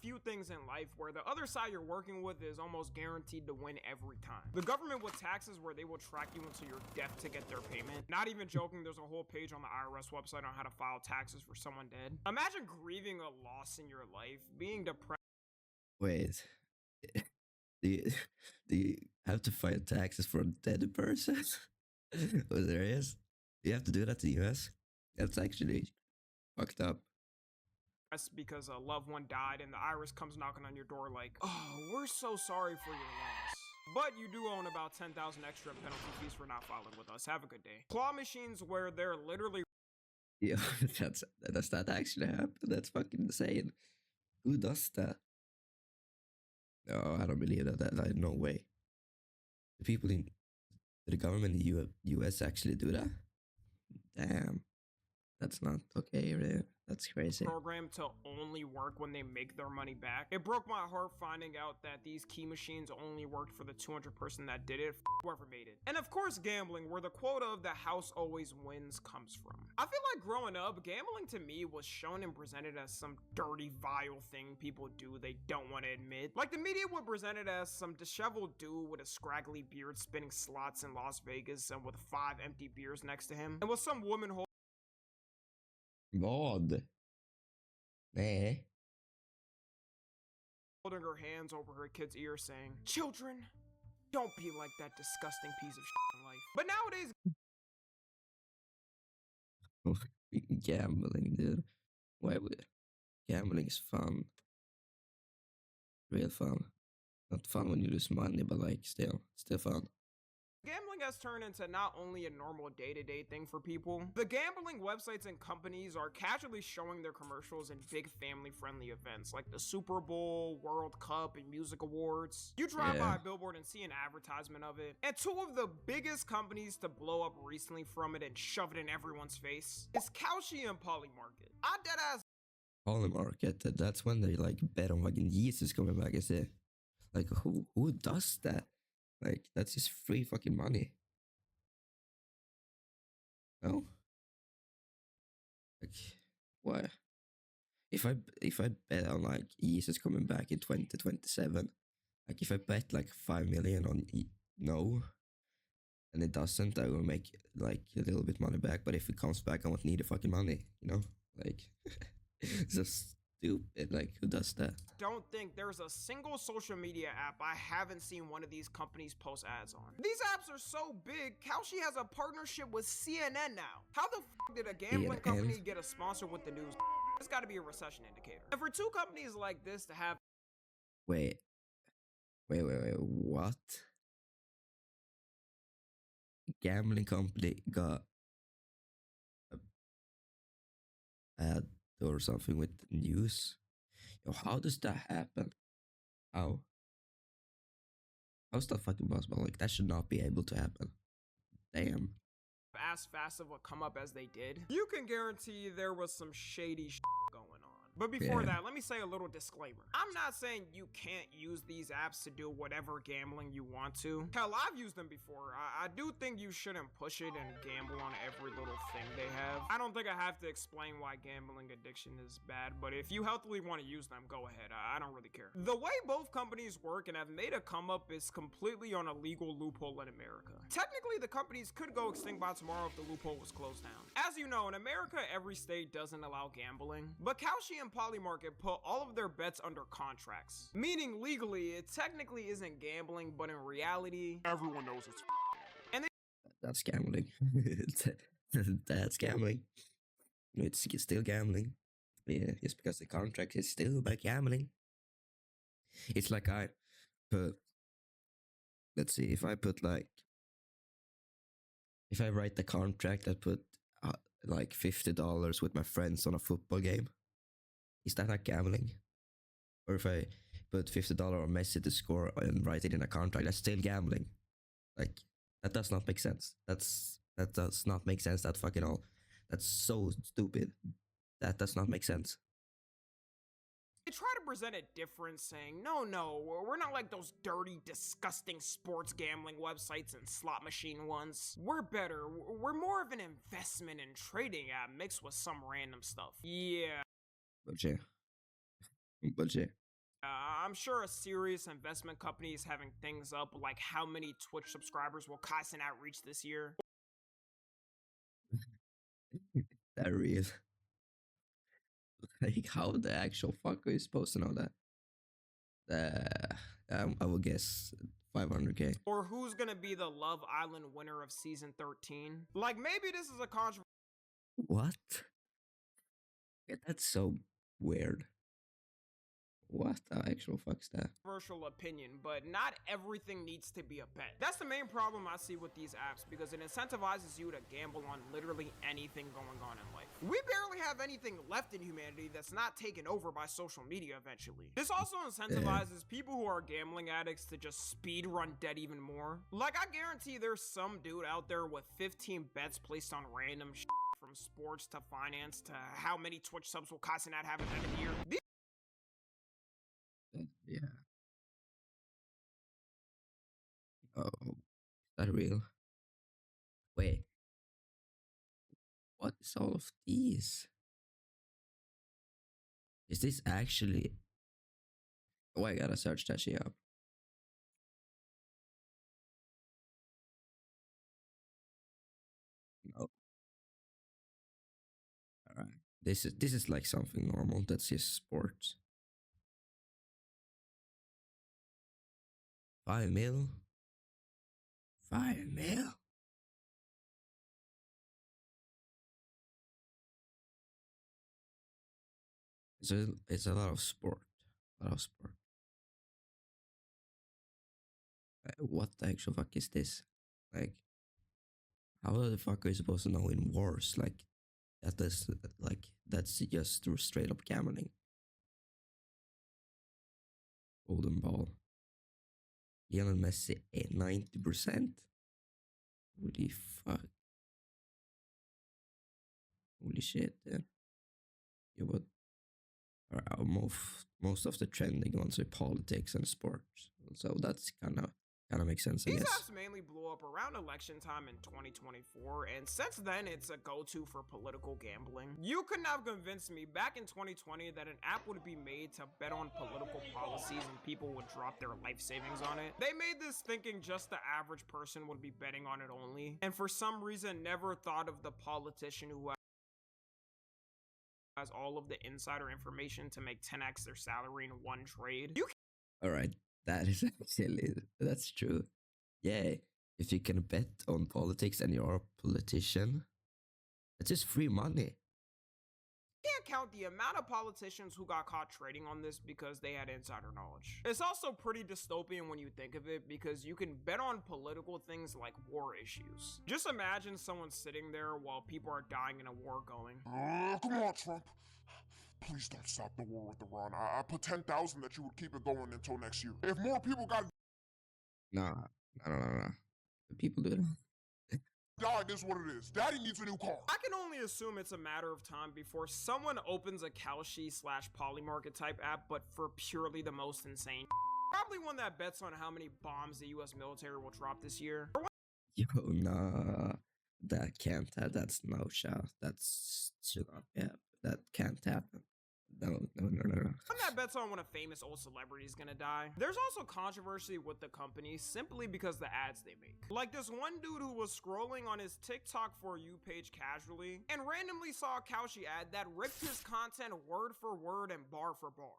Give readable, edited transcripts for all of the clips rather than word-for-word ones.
few things in life where the other side you're working with is almost guaranteed to win every time. The government with taxes where they will track you until your death to get their payment. Not even joking, there's a whole page on the IRS website on how to file taxes for someone dead. Imagine grieving a loss in your life, being depressed. Wait, do you, do you have to file taxes for a dead person? Oh, there is? You have to do that in the US? That's actually fucked up. Because a loved one died and the IRS comes knocking on your door like, oh, we're so sorry for your loss. But you do own about 10,000 extra penalty fees for not filing with us. Have a good day. Claw machines where they're literally... Yeah, does that actually happen? That's fucking insane. Who does that? No, I don't believe that. Like, no way. The people in the government in the US actually do that? Damn. That's not okay, really. That's crazy. Program to only work when they make their money back. It broke my heart finding out that these key machines only worked for the 200 person that did it, whoever made it. And of course gambling, where the quote of the house always wins comes from. I feel like growing up, gambling to me was shown and presented as some dirty, vile thing people do they don't want to admit. Like the media would present it as some disheveled dude with a scraggly beard spinning slots in Las Vegas and with 5 empty beers next to him. And with some woman Vad? Nej. holding her hands over her kid's ear saying, children, don't be like that disgusting piece of shit in life. But nowadays, Gambling, dude. Why would gambling is fun? Real fun. Not fun when you lose money, but like still fun. gambling has turned into not only a normal day-to-day thing for people, the gambling websites and companies are casually showing their commercials in big family-friendly events like the Super Bowl, World Cup, and music awards. You drive by a billboard and see an advertisement of it, and two of the biggest companies to blow up recently from it and shove it in everyone's face is Kalshi and Polymarket. I deadass Polymarket, that's when they like bet on fucking Jesus coming back, is it? Like who does that? Like, that's just free fucking money. No? Like, what? If I bet on like Jesus coming back in 2027, like if I bet like 5 million on no, and it doesn't, I will make like a little bit money back. But if it comes back, I won't need the fucking money, you know? Like, it's just stupid. Like, who does that? Don't think there's a single social media app I haven't seen one of these companies post ads on. These apps are so big, Kalshi has a partnership with CNN now. How the f did a gambling company get a sponsor with the news? It's gotta be a recession indicator. And for two companies like this to have... Wait, what? Gambling company got a ad or something with news? Yo, how does that happen? How's that fucking possible? Like, that should not be able to happen. Damn. As fast of a come up as they did, you can guarantee there was some shady going on. But before that, let me say a little disclaimer. I'm not saying you can't use these apps to do whatever gambling you want to. Hell, I've used them before. I do think you shouldn't push it and gamble on every little thing they have. I don't think I have to explain why gambling addiction is bad, but if you healthily want to use them, go ahead. I don't really care. The way both companies work and have made a come up is completely on a legal loophole in America. Technically, the companies could go extinct by tomorrow if the loophole was closed down. As you know, in America, every state doesn't allow gambling, but Kalshi and Polymarket put all of their bets under contracts, meaning legally it technically isn't gambling, but in reality everyone knows it's and that's gambling. That's gambling. It's still gambling. Yeah, just because the contract is still about gambling. It's like I put, let's see, if I write the contract, I put like $50 with my friends on a football game. Is that not gambling? Or if I put $50 on Messi to score and write it in a contract, that's still gambling. Like, that does not make sense. That does not make sense. That fucking all. That's so stupid. That does not make sense. They try to present it different, saying, no, we're not like those dirty, disgusting sports gambling websites and slot machine ones. We're better. We're more of an investment and trading app mixed with some random stuff. Yeah. Bullshit. I'm sure a serious investment company is having things up like how many Twitch subscribers will Kai Cenat reach this year. That real. Like, how the actual fuck are you supposed to know that? I will guess 500k. Or who's gonna be the Love Island winner of season 13? Like, maybe this is a controversial What? Yeah, that's so weird. What the actual fuck's that? opinion, but not everything needs to be a bet. That's the main problem I see with these apps, because it incentivizes you to gamble on literally anything going on in life. We barely have anything left in humanity that's not taken over by social media eventually. This also incentivizes people who are gambling addicts to just speed run debt even more. Like, I guarantee there's some dude out there with 15 bets placed on random shit, from sports to finance to how many Twitch subs will Kai Cenat have at the end of the year. Yeah. Oh, is that real? Wait. What is all of these? Is this actually... Oh, I gotta search that shit up. No. Alright. This is like something normal. That's just sports. 5 mil? 5 mil? It's a lot of sport. A lot of sport. What the actual fuck is this? Like, how the fuck are you supposed to know in wars? Like, that's just straight up gambling. Golden ball. Lionel Messi 90%. Holy fuck. Holy shit, dude. Yeah, but most of the trending ones are politics and sports, so that's kind of makes sense, I These guess. apps mainly blew up around election time in 2024, and since then it's a go-to for political gambling. You could not have convinced me back in 2020 that an app would be made to bet on political policies and people would drop their life savings on it. They made this thinking just the average person would be betting on it only, and for some reason never thought of the politician who has all of the insider information to make 10x their salary in one trade. All right, that is actually, that's true. Yeah, if you can bet on politics and you're a politician, it's just free money. Can't count the amount of politicians who got caught trading on this because they had insider knowledge. It's also pretty dystopian when you think of it, because you can bet on political things like war issues. Just imagine someone sitting there while people are dying in a war going, Come on, Trump. Please don't stop the war with Iran. I put 10,000 that you would keep it going until next year. If more people got No. People do that. died, is what it is. Daddy needs a new car. I can only assume it's a matter of time before someone opens a Kalshi/Polymarket type app, but for purely the most insane. Probably one that bets on how many bombs the US military will drop this year. Yo, nah, that can't happen. That's no shot. That's yeah, that can't happen. No. One that bets on when a famous old celebrity is gonna die. There's also controversy with the company simply because the ads they make. Like this one dude who was scrolling on his TikTok For You page casually and randomly saw a Kalshi ad that ripped his content word for word and bar for bar.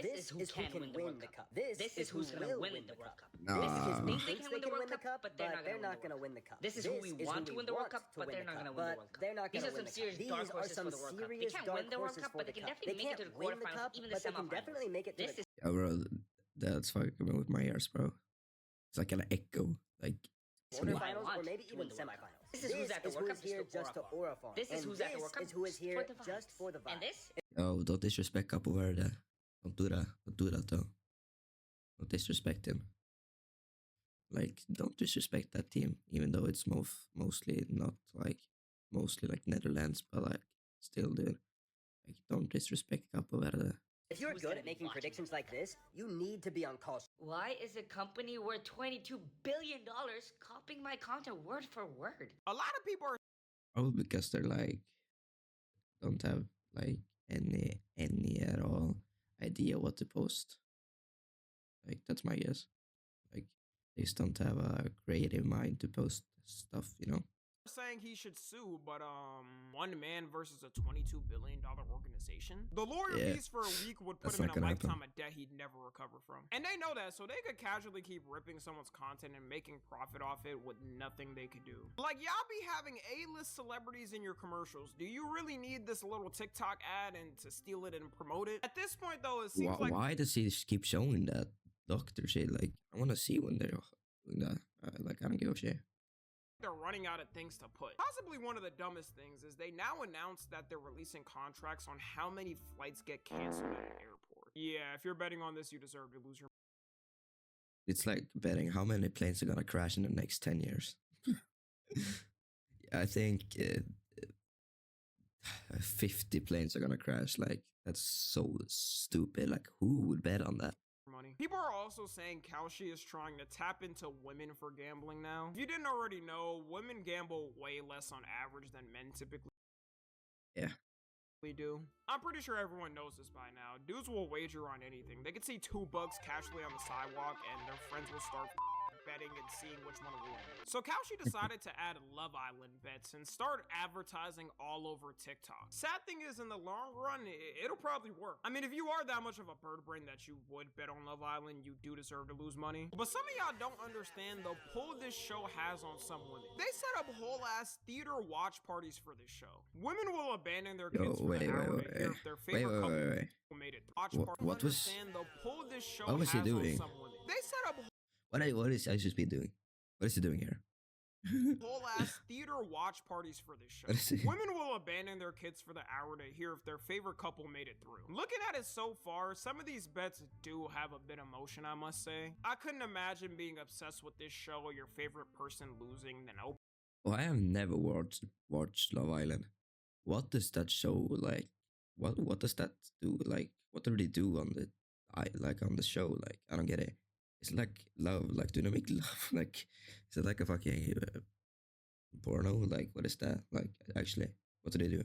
This is who can win the World Cup. This is who's gonna win the World Cup. Nah. This is who thinks they can win the Cup, but they're not gonna win the Cup. This is who we want to win the World Cup, but they're not gonna win the World Cup. These are some serious dark horses for the World Cup. They can't win the World Cup, but they can definitely make it to the quarterfinals, even the semifinals. This is Yeah, bro, that's fucking with my ears, bro. It's like an echo. Like, quarterfinals or maybe even semifinals. This is who's at the World Cup here just to Aura Farm. This is who's at the World Cup. This is who is here just for the vibe. And this oh, don't disrespect Capo Verde. Don't do that. Don't do that, though. Don't disrespect him. Like, don't disrespect that team, even though it's mostly like Netherlands, but like, still, dude. Like, don't disrespect Capo Verde. If you're good at making predictions like this, you need to be on call. Why is a company worth $22 billion copying my content word for word? A lot of people are Oh, because they're like, don't have like any at all idea what to post. Like that's my guess. Like they just don't have a creative mind to post stuff, you know. Saying he should sue, but one man versus a $22 billion organization. The lawyer fees for a week would put him in a lifetime of debt he'd never recover from. And they know that, so they could casually keep ripping someone's content and making profit off it with nothing they could do. Like, y'all be having A-list celebrities in your commercials. Do you really need this little TikTok ad and to steal it and promote it? At this point, though, it seems like... Why does he keep showing that doctor shit? Like, I want to see when they're doing that. Like, I don't give a shit. They're running out of things to put. Possibly one of the dumbest things is they now announced that they're releasing contracts on how many flights get canceled at an airport. Yeah, if you're betting on this, you deserve to lose your... It's like betting how many planes are gonna crash in the next 10 years. I think 50 planes are gonna crash. Like, that's so stupid. Like, who would bet on that? Money. People are also saying Kalshi is trying to tap into women for gambling now. If you didn't already know, women gamble way less on average than men typically do. I'm pretty sure everyone knows this by now. Dudes will wager on anything. They can see $2 casually on the sidewalk and their friends will start betting and seeing which one will win. So Kalshi decided to add Love Island bets and start advertising all over TikTok. Sad thing is, in the long run, it'll probably work. I mean, if you are that much of a bird brain that you would bet on Love Island, you do deserve to lose money. But some of y'all don't understand the pull this show has on some women. They set up whole ass theater watch parties for this show. Women will abandon their kids for an hour to hear if their favorite couple made it. What was he doing? They set up what is I should be doing? What is he doing here? whole ass theater watch parties for this show. Women will abandon their kids for the hour to hear if their favorite couple made it through. Looking at it so far, some of these bets do have a bit of emotion, I must say. I couldn't imagine being obsessed with this show or your favorite person losing than open. Oh, I have never watched Love Island. What does that show like? What does that do? Like, what do they do on the show? Like, I don't get it. It's like love. Like, do they make love? Like, is it like a fucking porno? Like, what is that? Like, actually, what do they do?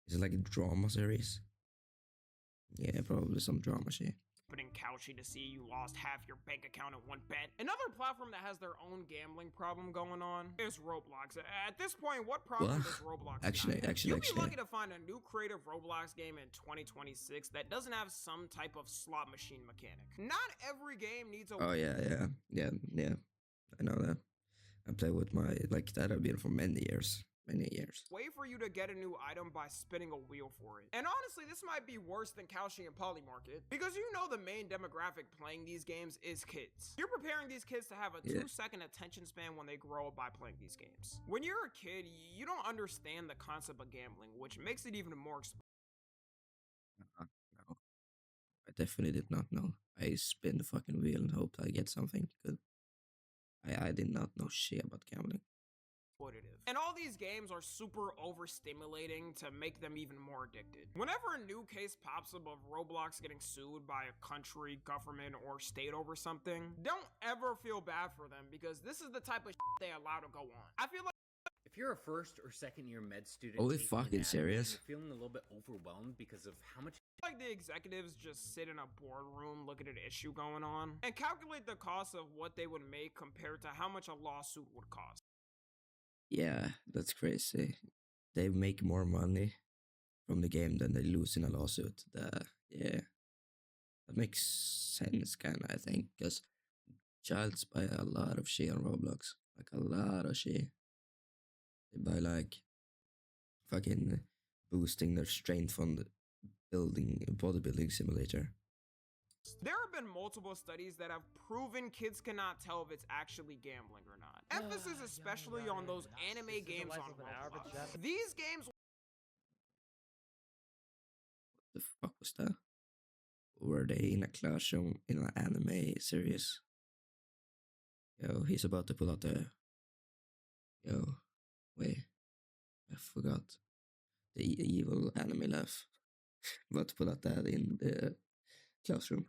Is it like a drama series? Yeah, probably some drama shit. Putting Kalshi to see you lost half your bank account in one bet. Another platform that has their own gambling problem going on is Roblox. At this point, what problem does Roblox got? You'll be lucky to find a new creative Roblox game in 2026 that doesn't have some type of slot machine mechanic. Not every game needs a... Oh, yeah. I know that. I play with my... Like, that I've been for many years. Way for you to get a new item by spinning a wheel for it. And honestly, this might be worse than Kalshi and Polymarket, because you know the main demographic playing these games is kids. You're preparing these kids to have a 2-second attention span when they grow up by playing these games. When you're a kid, you don't understand the concept of gambling, which makes it even more No, I definitely did not know. I spin the fucking wheel and hoped I get something good. I did not know shit about gambling. And all these games are super overstimulating to make them even more addicted. Whenever a new case pops up of Roblox getting sued by a country, government, or state over something, don't ever feel bad for them, because this is the type of shit they allow to go on. I feel like if you're a first or second year med student, are we fucking serious? You're feeling a little bit overwhelmed because of how much... Like the executives just sit in a boardroom looking at an issue going on and calculate the cost of what they would make compared to how much a lawsuit would cost. Yeah, that's crazy. They make more money from the game than they lose in a lawsuit. Yeah, that makes sense, kind of, I think, because childs buy a lot of shit on Roblox. Like, a lot of shit. They buy, like, fucking boosting their strength on the bodybuilding simulator. There have been multiple studies that have proven kids cannot tell if it's actually gambling or not. Emphasis especially on those anime games on Roblox. These games... What the fuck was that? Were they in a classroom in an anime series? Yo, he's about to pull out the... Yo, wait. I forgot. The evil anime laugh. About to pull out that in the classroom.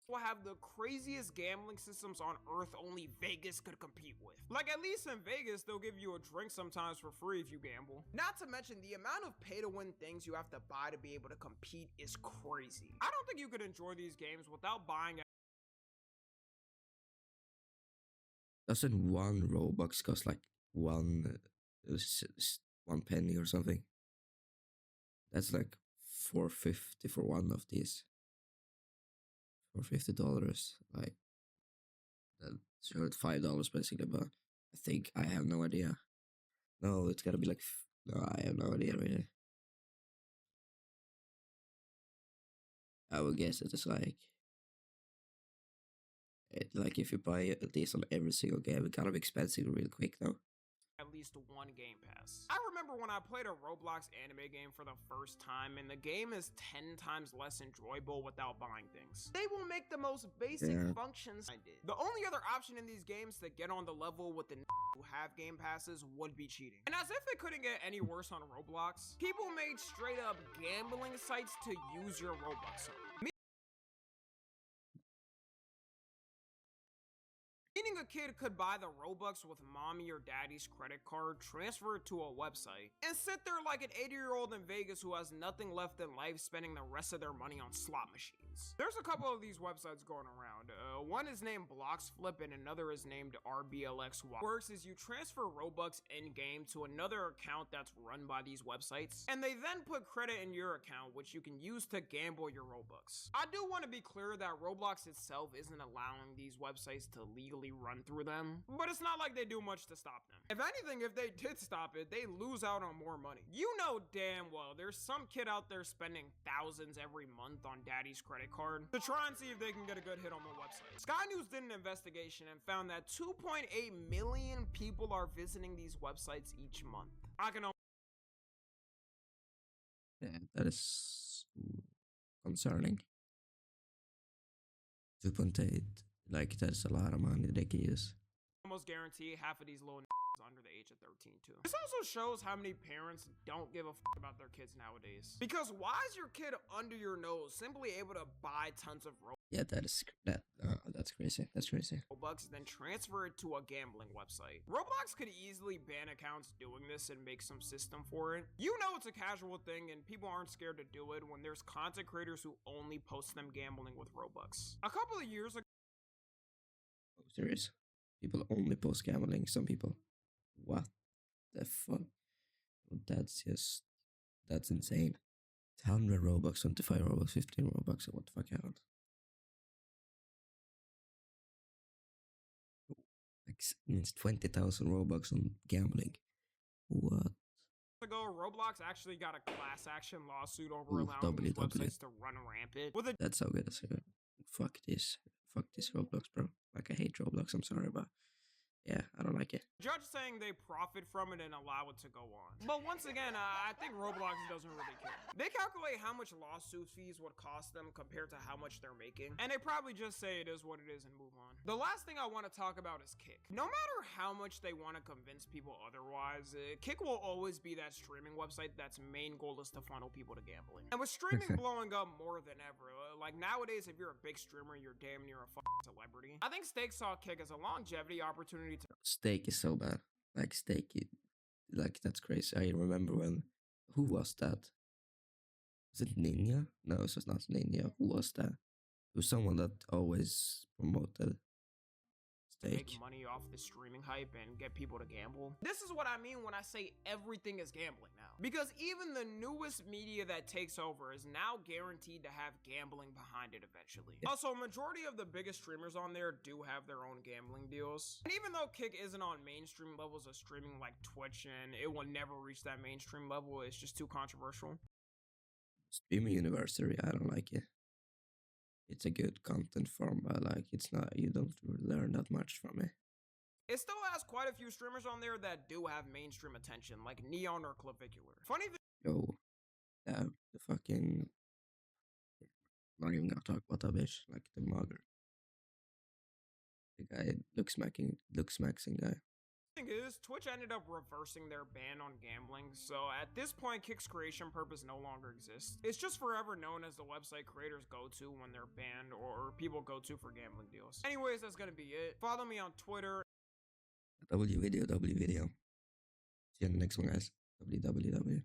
will have the craziest gambling systems on earth only Vegas could compete with. Like, at least in Vegas, they'll give you a drink sometimes for free if you gamble. Not to mention, the amount of pay-to-win things you have to buy to be able to compete is crazy. I don't think you could enjoy these games without buying. Doesn't one Robux cost like one penny or something? That's like $4.50 for one of these. For $50, like that's $5 basically. But I think I have no idea. No, it's gotta be like no, I have no idea really. I would guess it is like if you buy these on every single game, it's kind of expensive real quick though. At least one Game Pass. I remember when I played a Roblox anime game for the first time, and the game is 10 times less enjoyable without buying things. They will make the most basic functions I did. The only other option in these games to get on the level with the who have Game Passes would be cheating. And as if it couldn't get any worse on Roblox, people made straight up gambling sites to use your Robux on. Meaning a kid could buy the Robux with mommy or daddy's credit card, transfer it to a website, and sit there like an 80-year-old in Vegas who has nothing left in life spending the rest of their money on slot machines. There's a couple of these websites going around. One is named Blocksflip and another is named RBLXY. Works is you transfer Robux in-game to another account that's run by these websites, and they then put credit in your account which you can use to gamble your Robux. I do want to be clear that Roblox itself isn't allowing these websites to legally run through them, but it's not like they do much to stop them. If anything, if they did stop it, they lose out on more money. You know damn well there's some kid out there spending thousands every month on daddy's credit card to try and see if they can get a good hit on the website. Sky News did an investigation and found that 2.8 million people are visiting these websites each month. I can Yeah, that is concerning. 2.8, like that's a lot of money they can use. almost guarantee half of these little under the age of 13 too. This also shows how many parents don't give a about their kids nowadays. Because why is your kid under your nose simply able to buy tons of Yeah, that's crazy. That's crazy. Robux, then transfer it to a gambling website? Roblox could easily ban accounts doing this and make some system for it. You know it's a casual thing and people aren't scared to do it when there's content creators who only post them gambling with Robux. A couple of years ago, Serious. People only post gambling. Some people. What the fuck? That's insane. 100 Robux, 25 Robux, 15 Robux. What the fuck happened? Like means 20,000 Robux on gambling. What? Ago, Roblox actually got a class action lawsuit over allowing these websites to run rampant. That's so good. That's so good. Fuck this Roblox, bro. Like I hate Roblox. I'm sorry, but yeah, I don't like it. Judge saying they profit from it and allow it to go on. But once again, I think Roblox doesn't really care. They calculate how much lawsuit fees would cost them compared to how much they're making, and they probably just say it is what it is and move on. The last thing I want to talk about is Kick. No matter how much they want to convince people otherwise, Kick will always be that streaming website that's main goal is to funnel people to gambling. And with streaming blowing up more than ever, like nowadays, if you're a big streamer, you're damn near a celebrity. I think Stake saw Kick as a longevity opportunity to Stake is so bad. Like Stake, like that's crazy. I remember when, who was that? Was it Ninja? No, it was not Ninja. Who was that? It was someone that always promoted Stake. Make money off the streaming hype and get people to gamble. This is what I mean when I say everything is gambling now. Because even the newest media that takes over is now guaranteed to have gambling behind it eventually. Also, a majority of the biggest streamers on there do have their own gambling deals. And even though Kick isn't on mainstream levels of streaming like Twitch and it will never reach that mainstream level, it's just too controversial. Streaming University, I don't like it. It's a good content form, but like it's not, you don't learn that much from it. It still has quite a few streamers on there that do have mainstream attention, like Neon or Clavicular. Funny thing. Yo, the fucking, not even gonna talk about that bitch, like the mugger. The guy, looks maxing guy. Thing is, Twitch ended up reversing their ban on gambling, so at this point, Kick's creation purpose no longer exists. It's just forever known as the website creators go to when they're banned or people go to for gambling deals. Anyways, that's gonna be it. Follow me on Twitter. W video. See you in the next one, guys. WWW.